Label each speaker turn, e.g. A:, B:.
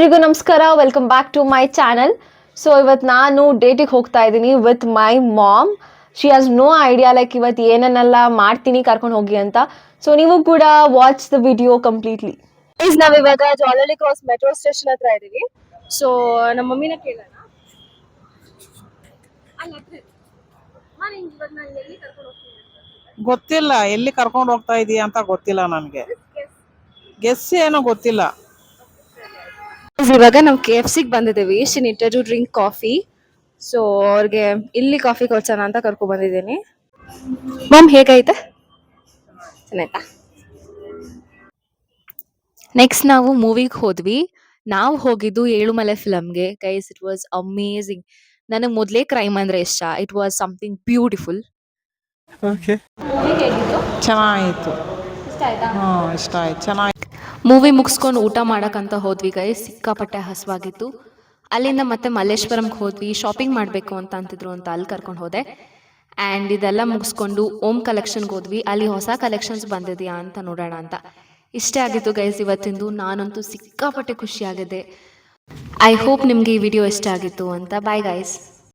A: ಎಲ್ರಿಗೂ ನಮಸ್ಕಾರ, welcome back to my channel. So ಇವತ್ತು ನಾನು ಡೇಟಿಗೆ ಹೋಗ್ತಾ ಇದ್ದೀನಿ with my mom. She has no idea like ಇವತ್ತು ಏನನ್ನೆಲ್ಲ ಮಾಡ್ತೀನಿ ಕರ್ಕೊಂಡು ಹೋಗಿ ಅಂತ. ಸೊ ನೀವು ಕೂಡ ವಾಚ್ ದ ವಿಡಿಯೋ ಕಂಪ್ಲೀಟ್ಲಿ.
B: ನಾವ್ ಇವಾಗ ಜಾಲಹಳ್ಳಿ ಕ್ರಾಸ್ ಮೆಟ್ರೋ ಸ್ಟೇಷನ್ ಹತ್ರ ಇದೀವಿ. ಸೊ ನಮ್ಮ ಮಮ್ಮಿನ ಕೇಳೋಣ.
C: ಗೊತ್ತಿಲ್ಲ, ಎಲ್ಲಿ ಕರ್ಕೊಂಡು ಹೋಗ್ತಾ ಇದೀಯ ಅಂತ ಗೊತ್ತಿಲ್ಲ ನನಗೆ. ಗೆಸ್ ಏನೋ ಗೊತ್ತಿಲ್ಲ.
B: ಇವಾಗ ನಾವು KFC ಬಂದಿದ್ದೀವಿ. She needed to drink coffee. So ಅವ್ರಿಗೆ ಇಲ್ಲಿ ಕಾಫಿ ಕೊಡ್ಸೋಣ ಅಂತ ಕರ್ಕೊಂಡ್ ಬಂದಿದ್ದೀನಿ. ಮಮ್ ಹೇಗೈತೆ? ಚೆನ್ನಾಯ್ತಾ? ನೆಕ್ಸ್ಟ್ ನಾವು ಮೂವಿಗೆ ಹೋದ್ವಿ. ನಾವು ಹೋಗಿದ್ದು ಏಳುಮಲೆ ಫಿಲಮ್ಗೆ. Guys, it was amazing. ನನಗೆ ಮೊದಲೇ ಕ್ರೈಮ್ ಅಂದ್ರೆ ಇಷ್ಟ. It was something beautiful.
C: ಚೆನ್ನಾಗಿತ್ತು. ಇಷ್ಟ ಆಯ್ತು. ಚೆನ್ನಾಗಿ
B: ಮೂವಿ ಮುಗಿಸ್ಕೊಂಡು ಊಟ ಮಾಡಕ್ಕಂತ ಹೋದ್ವಿ ಗೈಸ್. ಸಿಕ್ಕಾಪಟ್ಟೆ ಹಸುವಾಗಿತ್ತು. ಅಲ್ಲಿಂದ ಮತ್ತೆ ಮಲ್ಲೇಶ್ವರಂಗೆ ಹೋದ್ವಿ. ಶಾಪಿಂಗ್ ಮಾಡಬೇಕು ಅಂತ ಅಂತಿದ್ರು ಅಂತ ಅಲ್ಲಿ ಕರ್ಕೊಂಡು ಹೋದೆ. ಆ್ಯಂಡ್ ಇದೆಲ್ಲ ಮುಗಿಸ್ಕೊಂಡು ಓಮ್ ಕಲೆಕ್ಷನ್ಗೆ ಹೋದ್ವಿ. ಅಲ್ಲಿ ಹೊಸ ಕಲೆಕ್ಷನ್ಸ್ ಬಂದಿದೆಯಾ ಅಂತ ನೋಡೋಣ ಅಂತ. ಇಷ್ಟೇ ಆಗಿತ್ತು ಗೈಸ್ ಇವತ್ತಿಂದು. ನಾನಂತೂ ಸಿಕ್ಕಾಪಟ್ಟೆ ಖುಷಿಯಾಗಿದೆ. ಐ ಹೋಪ್ ನಿಮಗೆ ಈ ವಿಡಿಯೋ ಇಷ್ಟ ಆಗಿತ್ತು ಅಂತ. Bye guys.